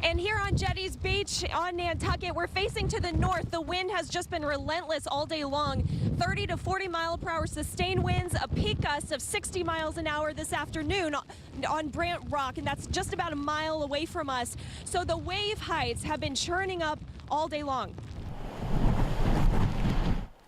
And here on Jetty's Beach on Nantucket, we're facing to the north. The wind has just been relentless all day long. 30 to 40 mile per hour sustained winds, a peak gust of 60 miles an hour this afternoon on Brant Rock, and that's just about a mile away from us. So the wave heights have been churning up all day long.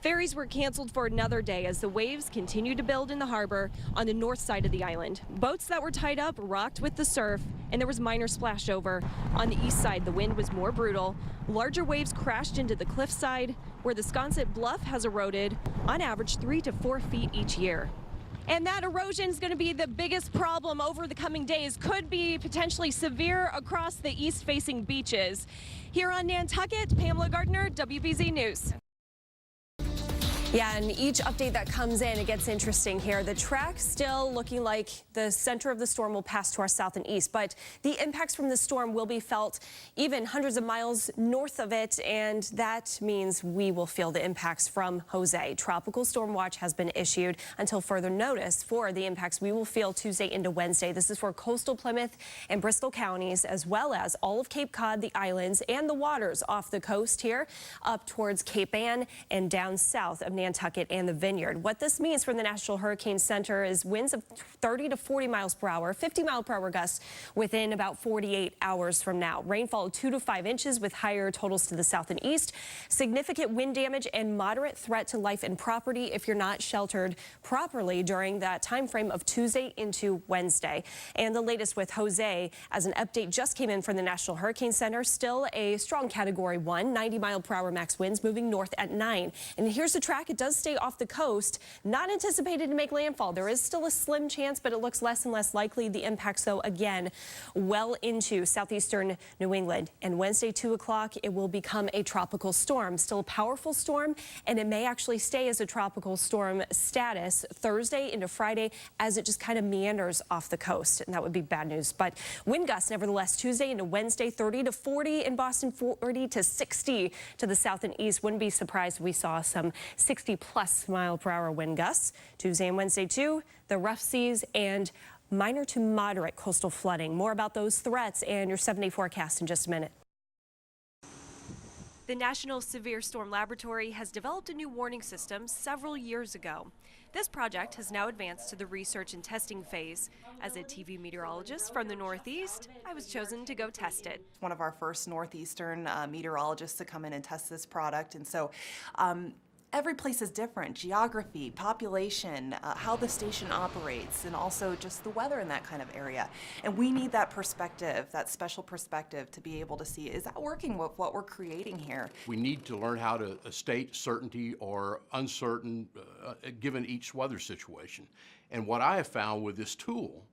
Ferries were canceled for another day as the waves continued to build in the harbor on the north side of the island. Boats that were tied up rocked with the surf, and there was minor splashover. On the east side, the wind was more brutal. Larger waves crashed into the cliffside, where the Sconset Bluff has eroded on average 3 to 4 feet each year. And that erosion is going to be the biggest problem over the coming days. Could be potentially severe across the east-facing beaches. Here on Nantucket, Pamela Gardner, WBZ News. Yeah, and each update that comes in, it gets interesting here. The track still looking like the center of the storm will pass to our south and east, but the impacts from the storm will be felt even hundreds of miles north of it, and that means we will feel the impacts from Jose. Tropical storm watch has been issued until further notice for the impacts we will feel Tuesday into Wednesday. This is for coastal Plymouth and Bristol counties, as well as all of Cape Cod, the islands, and the waters off the coast here up towards Cape Ann and down south of Nantucket and the Vineyard. What this means for the National Hurricane Center is winds of 30 to 40 miles per hour, 50 mile per hour gusts within about 48 hours from now. Rainfall 2 to 5 inches with higher totals to the south and east. Significant wind damage and moderate threat to life and property if you're not sheltered properly during that time frame of Tuesday into Wednesday. And the latest with Jose, as an update just came in from the National Hurricane Center, still a strong Category 1, 90 mile per hour max winds moving north at 9. And here's the track. It does stay off the coast, not anticipated to make landfall. There is still a slim chance, but it looks less and less likely. The impacts, though, again, well into southeastern New England. And Wednesday, 2 o'clock, it will become a tropical storm. Still a powerful storm, and it may actually stay as a tropical storm status Thursday into Friday as it just kind of meanders off the coast. And that would be bad news. But wind gusts, nevertheless, Tuesday into Wednesday, 30 to 40 in Boston, 40 to 60 to the south and east. Wouldn't be surprised if we saw some 60-plus mile per hour wind gusts. Tuesday and Wednesday, too, the rough seas and minor to moderate coastal flooding. More about those threats and your 7-day forecast in just a minute. The National Severe Storm Laboratory has developed a new warning system several years ago. This project has now advanced to the research and testing phase. As a TV meteorologist from the Northeast, I was chosen to go test it. One of our first Northeastern meteorologists to come in and test this product, and so every place is different. Geography, population, how the station operates, and also just the weather in that kind of area. And we need that perspective, that special perspective, to be able to see, is that working with what we're creating here? We need to learn how to state certainty or uncertain given each weather situation. And what I have found with this tool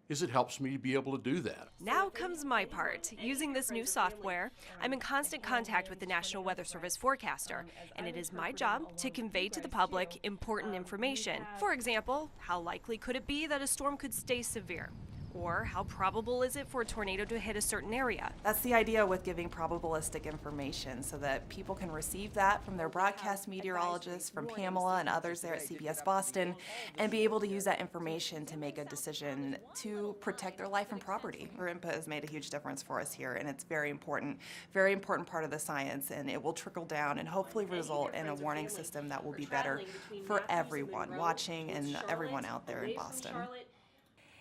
is it helps me to be able to do that. Now comes my part. Using this new software, I'm in constant contact with the National Weather Service forecaster, and it is my job to convey to the public important information. For example, how likely could it be that a storm could stay severe? Or how probable is it for a tornado to hit a certain area? That's the idea with giving probabilistic information, so that people can receive that from their broadcast meteorologists, from Pamela and others there at CBS Boston, and be able to use that information to make a decision to protect their life and property. Your input has made a huge difference for us here, and it's very important part of the science, and it will trickle down and hopefully result in a warning system that will be better for everyone watching and everyone out there in Boston.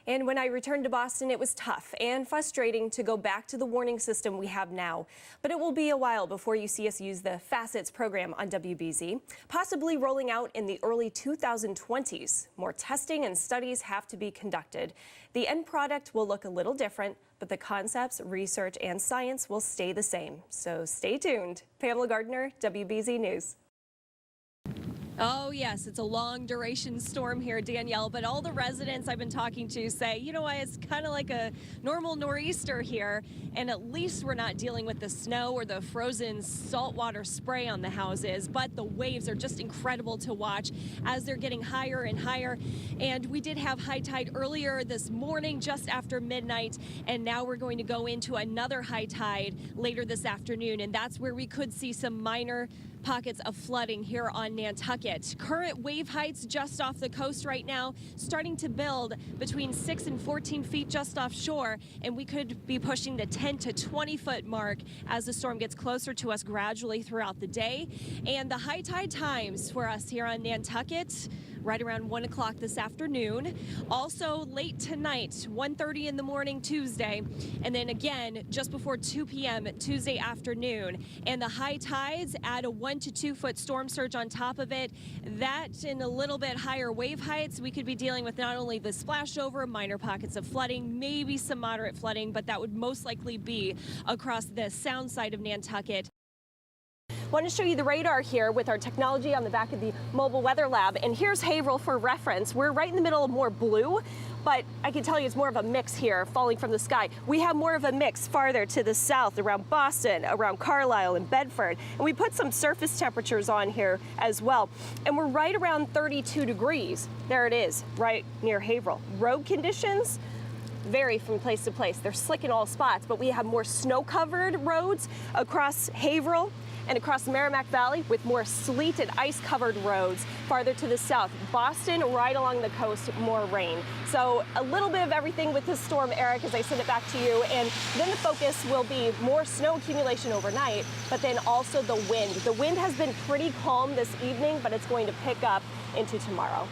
And when I returned to Boston, it was tough and frustrating to go back to the warning system we have now. But it will be a while before you see us use the Facets program on WBZ, possibly rolling out in the early 2020s. More testing and studies have to be conducted. The end product will look a little different, but the concepts, research, and science will stay the same. So stay tuned. Pamela Gardner, WBZ News. Oh, yes, it's a long duration storm here, Danielle, but all the residents I've been talking to say, you know what, it's kind of like a normal nor'easter here, and at least we're not dealing with the snow or the frozen saltwater spray on the houses, but the waves are just incredible to watch as they're getting higher and higher. And we did have high tide earlier this morning, just after midnight, and now we're going to go into another high tide later this afternoon, and that's where we could see some minor pockets of flooding here on Nantucket. Current wave heights just off the coast right now, starting to build between 6 and 14 feet just offshore, and we could be pushing the 10 to 20 foot mark as the storm gets closer to us gradually throughout the day. And the high tide times for us here on Nantucket, right around 1 o'clock this afternoon. Also late tonight, 1:30 in the morning Tuesday, and then again just before 2 p.m. Tuesday afternoon. And the high tides add a 1 to 2 foot storm surge on top of it. That and a little bit higher wave heights, we could be dealing with not only the splash over, minor pockets of flooding, maybe some moderate flooding, but that would most likely be across the sound side of Nantucket. Want to show you the radar here with our technology on the back of the mobile weather lab. And here's Haverhill for reference. We're right in the middle of more blue, but I can tell you it's more of a mix here falling from the sky. We have more of a mix farther to the south around Boston, around Carlisle and Bedford. And we put some surface temperatures on here as well. And we're right around 32 degrees. There it is, right near Haverhill. Road conditions vary from place to place. They're slick in all spots, but we have more snow-covered roads across Haverhill and across the Merrimack Valley with more sleet and ice-covered roads farther to the south. Boston, right along the coast, more rain. So a little bit of everything with this storm, Eric, as I send it back to you. And then the focus will be more snow accumulation overnight, but then also the wind. The wind has been pretty calm this evening, but it's going to pick up into tomorrow.